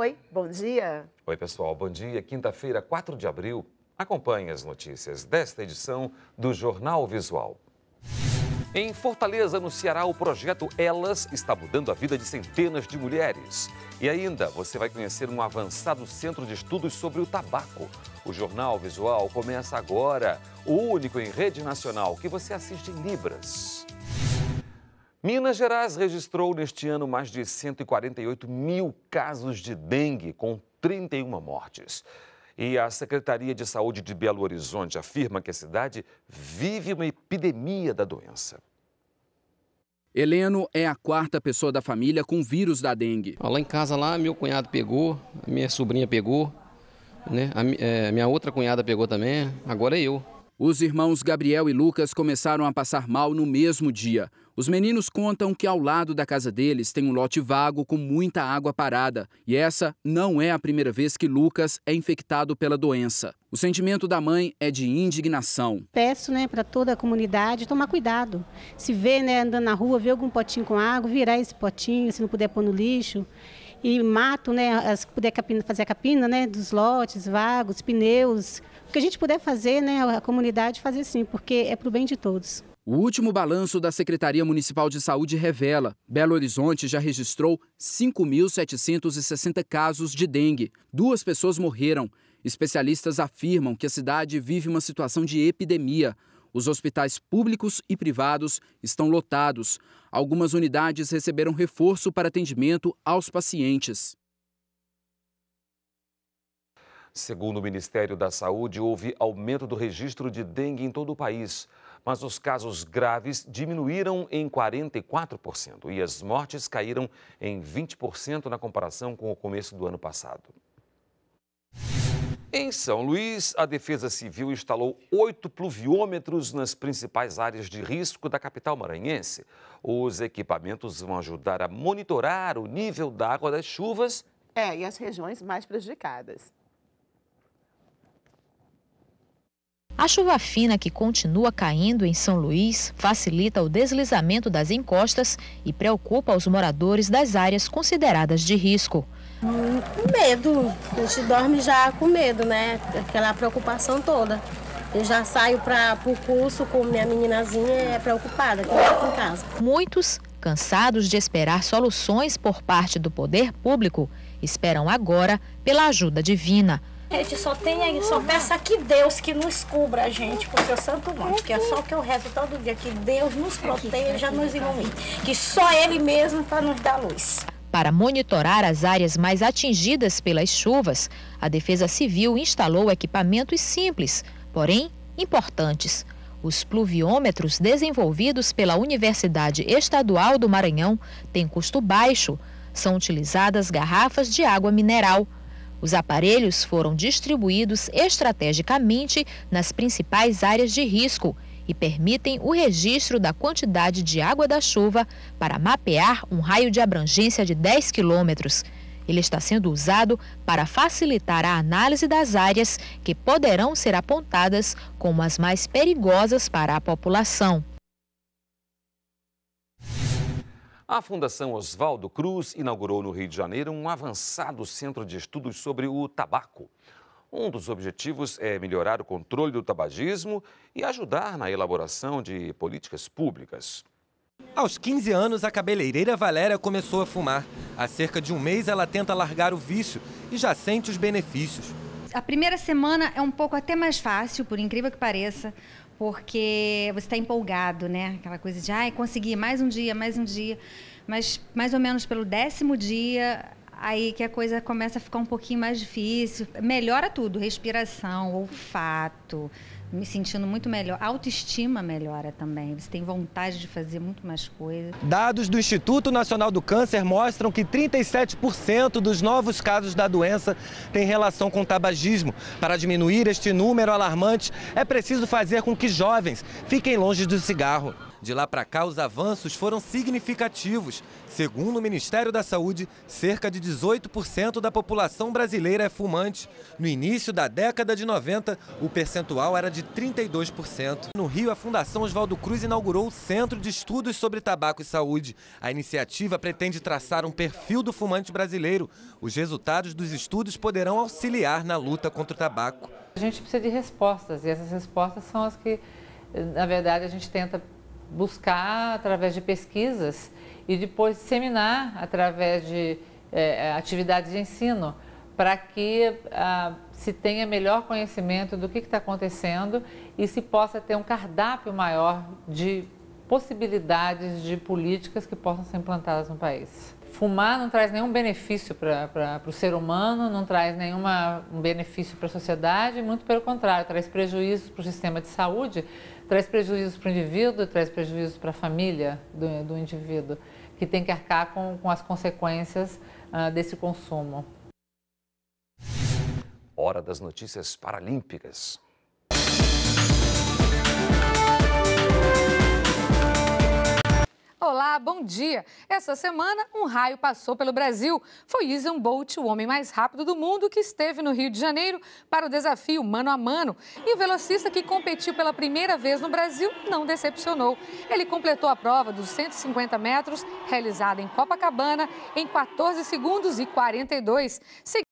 Oi, bom dia. Oi, pessoal, bom dia. Quinta-feira, 4 de abril. Acompanhe as notícias desta edição do Jornal Visual. Em Fortaleza, no Ceará, o projeto Elas está mudando a vida de centenas de mulheres. E ainda, você vai conhecer um avançado centro de estudos sobre o tabaco. O Jornal Visual começa agora, o único em rede nacional que você assiste em Libras. Minas Gerais registrou neste ano mais de 148 mil casos de dengue, com 31 mortes. E a Secretaria de Saúde de Belo Horizonte afirma que a cidade vive uma epidemia da doença. Heleno é a quarta pessoa da família com vírus da dengue. Lá em casa, meu cunhado pegou, minha sobrinha pegou, né? Minha outra cunhada pegou também, agora é eu. Os irmãos Gabriel e Lucas começaram a passar mal no mesmo dia. Os meninos contam que ao lado da casa deles tem um lote vago com muita água parada. E essa não é a primeira vez que Lucas é infectado pela doença. O sentimento da mãe é de indignação. Peço, para toda a comunidade tomar cuidado. Se vê, andando na rua, vê algum potinho com água, virar esse potinho, se não puder pôr no lixo. E mato, se puder fazer a capina, dos lotes vagos, pneus. O que a gente puder fazer, a comunidade fazer sim, porque é para o bem de todos. O último balanço da Secretaria Municipal de Saúde revela: Belo Horizonte já registrou 5.760 casos de dengue. 2 pessoas morreram. Especialistas afirmam que a cidade vive uma situação de epidemia. Os hospitais públicos e privados estão lotados. Algumas unidades receberam reforço para atendimento aos pacientes. Segundo o Ministério da Saúde, houve aumento do registro de dengue em todo o país. Mas os casos graves diminuíram em 44% e as mortes caíram em 20% na comparação com o começo do ano passado. Em São Luís, a Defesa Civil instalou 8 pluviômetros nas principais áreas de risco da capital maranhense. Os equipamentos vão ajudar a monitorar o nível da água das chuvas e as regiões mais prejudicadas. A chuva fina que continua caindo em São Luís facilita o deslizamento das encostas e preocupa os moradores das áreas consideradas de risco. Com medo, a gente dorme já com medo, aquela preocupação toda. Eu já saio para o curso com minha meninazinha preocupada, que eu fico em casa. Muitos, cansados de esperar soluções por parte do poder público, esperam agora pela ajuda divina. A gente só peça que Deus que nos cubra a gente, porque o Santo Anjo, que é só o que eu rezo todo dia, que Deus nos proteja, nos ilumine, que só Ele mesmo para nos dar luz. Para monitorar as áreas mais atingidas pelas chuvas, a Defesa Civil instalou equipamentos simples, porém importantes. Os pluviômetros desenvolvidos pela Universidade Estadual do Maranhão têm custo baixo. São utilizadas garrafas de água mineral. Os aparelhos foram distribuídos estrategicamente nas principais áreas de risco e permitem o registro da quantidade de água da chuva para mapear um raio de abrangência de 10 quilômetros. Ele está sendo usado para facilitar a análise das áreas que poderão ser apontadas como as mais perigosas para a população. A Fundação Oswaldo Cruz inaugurou no Rio de Janeiro um avançado centro de estudos sobre o tabaco. Um dos objetivos é melhorar o controle do tabagismo e ajudar na elaboração de políticas públicas. Aos 15 anos, a cabeleireira Valéria começou a fumar. Há cerca de um mês, ela tenta largar o vício e já sente os benefícios. A primeira semana é um pouco até mais fácil, por incrível que pareça, porque você está empolgado, Aquela coisa de, consegui mais um dia. Mas mais ou menos pelo 10º dia, aí que a coisa começa a ficar um pouquinho mais difícil. Melhora tudo, respiração, olfato, me sentindo muito melhor. A autoestima melhora também, você tem vontade de fazer muito mais coisas. Dados do Instituto Nacional do Câncer mostram que 37% dos novos casos da doença têm relação com o tabagismo. Para diminuir este número alarmante, é preciso fazer com que jovens fiquem longe do cigarro. De lá para cá, os avanços foram significativos. Segundo o Ministério da Saúde, cerca de 18% da população brasileira é fumante. No início da década de 90, o percentual era de 32%. No Rio, a Fundação Oswaldo Cruz inaugurou o Centro de Estudos sobre Tabaco e Saúde. A iniciativa pretende traçar um perfil do fumante brasileiro. Os resultados dos estudos poderão auxiliar na luta contra o tabaco. A gente precisa de respostas, e essas respostas são as que, na verdade, a gente tenta buscar através de pesquisas e depois disseminar através de atividades de ensino, para que se tenha melhor conhecimento do que está acontecendo e se possa ter um cardápio maior de possibilidades de políticas que possam ser implantadas no país. Fumar não traz nenhum benefício para o ser humano, não traz nenhum benefício para a sociedade, muito pelo contrário, traz prejuízos para o sistema de saúde, traz prejuízos para o indivíduo, traz prejuízos para a família do indivíduo, que tem que arcar com as consequências desse consumo. Hora das notícias paralímpicas. Olá, bom dia! Essa semana, um raio passou pelo Brasil. Foi Usain Bolt, o homem mais rápido do mundo, que esteve no Rio de Janeiro para o desafio mano a mano. E o velocista que competiu pela primeira vez no Brasil não decepcionou. Ele completou a prova dos 150 metros, realizada em Copacabana, em 14 segundos e 42.